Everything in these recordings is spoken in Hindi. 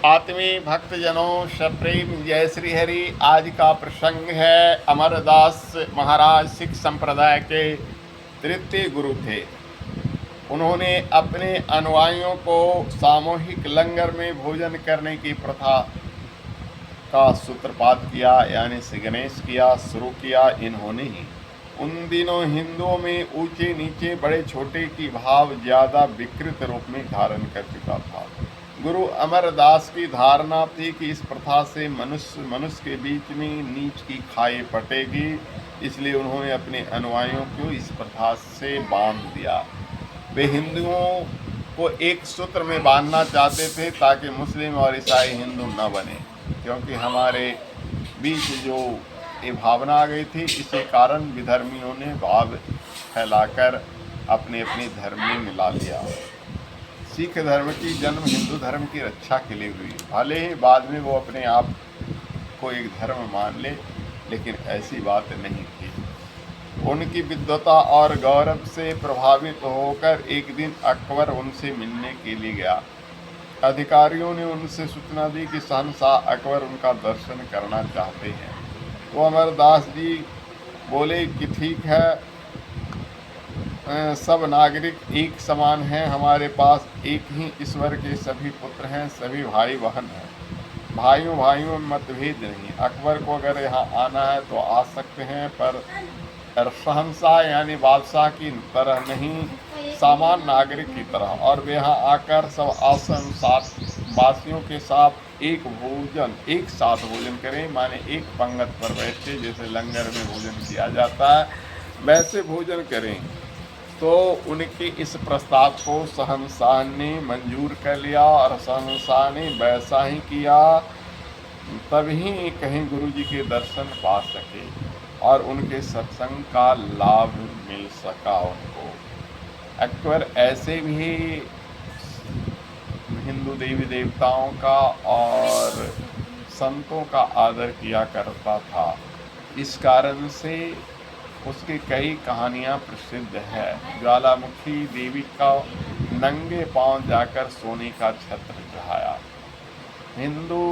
आत्मीय भक्तजनों, सप्रेम जय श्री हरि। आज का प्रसंग है अमरदास महाराज सिख संप्रदाय के तृतीय गुरु थे। उन्होंने अपने अनुयायियों को सामूहिक लंगर में भोजन करने की प्रथा का सूत्रपात किया, यानी श्री गणेश किया शुरू किया इन्होंने ही। उन दिनों हिंदुओं में ऊंचे नीचे बड़े छोटे की भाव ज़्यादा विकृत रूप में धारण कर चुका था। गुरु अमरदास की धारणा थी कि इस प्रथा से मनुष्य के बीच में नीच की खाई पटेगी, इसलिए उन्होंने अपने अनुयायियों को इस प्रथा से बांध दिया। वे हिंदुओं को एक सूत्र में बांधना चाहते थे ताकि मुस्लिम और ईसाई हिंदू न बने, क्योंकि हमारे बीच जो ये भावना आ गई थी, इसी कारण विधर्मियों ने भाव फैलाकर अपने अपने धर्म में मिला लिया। सिख धर्म की जन्म हिंदू धर्म की रक्षा के लिए हुई, भले ही बाद में वो अपने आप को एक धर्म मान ले, लेकिन ऐसी बात नहीं थी। उनकी विद्वता और गौरव से प्रभावित होकर एक दिन अकबर उनसे मिलने के लिए गया। अधिकारियों ने उनसे सूचना दी कि शहंशाह अकबर उनका दर्शन करना चाहते हैं। तो अमरदास जी बोले कि ठीक है, सब नागरिक एक समान हैं, हमारे पास एक ही ईश्वर के सभी पुत्र हैं, सभी भाई बहन हैं, भाइयों में मतभेद नहीं। अकबर को अगर यहाँ आना है तो आ सकते हैं, पर शहंशाह यानी बादशाह की तरह नहीं, सामान्य नागरिक की तरह। और वे यहाँ आकर सब आसन साथ वासियों के साथ एक साथ भोजन करें, माने एक पंगत पर बैठ के जैसे लंगर में भोजन किया जाता है वैसे भोजन करें। तो उनके इस प्रस्ताव को शहंशाह ने मंजूर कर लिया और शहंशाह ने वैसा ही किया, तभी कहीं गुरु जी के दर्शन पा सके और उनके सत्संग का लाभ मिल सका उनको। अकबर ऐसे भी हिंदू देवी देवताओं का और संतों का आदर किया करता था, इस कारण से उसकी कई कहानियाँ प्रसिद्ध है। ज्वालामुखी देवी का नंगे पांव जाकर सोने का छत्र चढ़ाया, हिंदू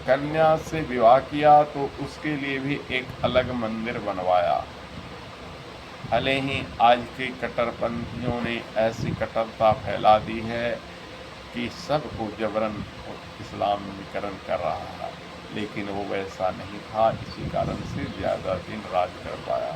कन्या से विवाह किया तो उसके लिए भी एक अलग मंदिर बनवाया। भले ही आज के कट्टरपंथियों ने ऐसी कट्टरता फैला दी है कि सबको जबरन इस्लामीकरण कर रहा है, लेकिन वो वैसा नहीं था, इसी कारण से ज़्यादा दिन राज कर पाया।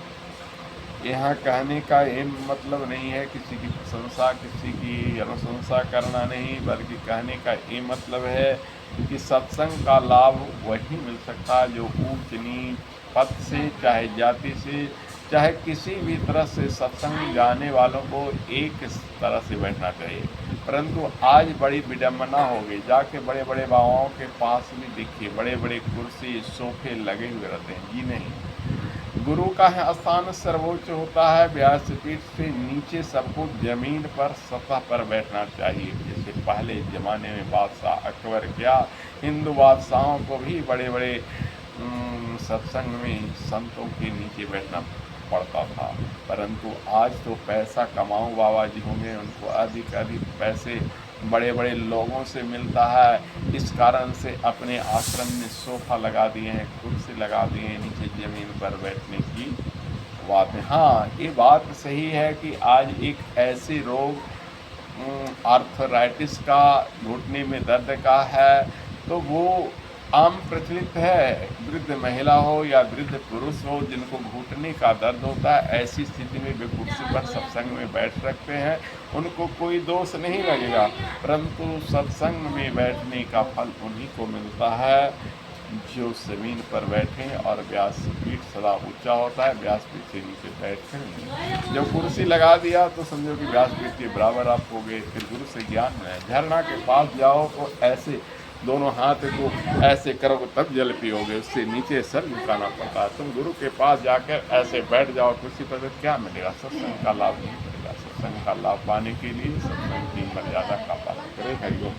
यहाँ कहने का ये मतलब नहीं है किसी की प्रशंसा किसी की अनुशंसा करना नहीं, बल्कि कहने का ये मतलब है कि सत्संग का लाभ वही मिल सकता है जो ऊंच नीच पद से, चाहे जाति से, चाहे किसी भी तरह से सत्संग जाने वालों को एक तरह से बैठना चाहिए। परंतु आज बड़ी विडम्बना हो गई, जाके बड़े बड़े बाबाओं के पास भी देखिए बड़े बड़े कुर्सी सोफे लगे हुए रहते हैं। जी नहीं, गुरु का स्थान सर्वोच्च होता है, व्यासपीठ से नीचे सबको जमीन पर सतह पर बैठना चाहिए। जैसे पहले ज़माने में बादशाह अकबर क्या, हिंदू बादशाहों को भी बड़े बड़े सत्संग में संतों के नीचे बैठना पड़ता था। परंतु आज तो पैसा कमाऊं बाबा जी होंगे, उनको अधिक पैसे बड़े बड़े लोगों से मिलता है, इस कारण से अपने आश्रम में सोफा लगा दिए हैं, कुर्सी लगा दिए हैं, नीचे ज़मीन पर बैठने की बात है। हाँ, ये बात सही है कि आज एक ऐसी रोग आर्थराइटिस का, घुटने में दर्द का है, तो वो आम प्रचलित है। वृद्ध महिला हो या वृद्ध पुरुष हो जिनको घुटने का दर्द होता है, ऐसी स्थिति में वे कुर्सी पर सत्संग में बैठ सकते हैं, उनको कोई दोष नहीं लगेगा। परंतु सत्संग में बैठने का फल उन्हीं को मिलता है जो ज़मीन पर बैठें, और व्यासपीठ सदा ऊंचा होता है, व्यासपीठ से नीचे बैठकर जब कुर्सी लगा दिया तो समझो कि व्यासपीठ के बराबर आप हो गए। फिर गुरु से ज्ञान है। झरना के पास जाओ तो ऐसे दोनों हाथ को ऐसे करोगे तब जल पियोगे, उससे नीचे सर झुकाना पड़ता है। तुम गुरु के पास जाकर ऐसे बैठ जाओ कुर्सी पर तो क्या मिलेगा? सत्संग का लाभ नहीं मिलेगा। सत्संग का लाभ पाने के लिए सत्संग की मर्यादा का पालन करें। हरिओम।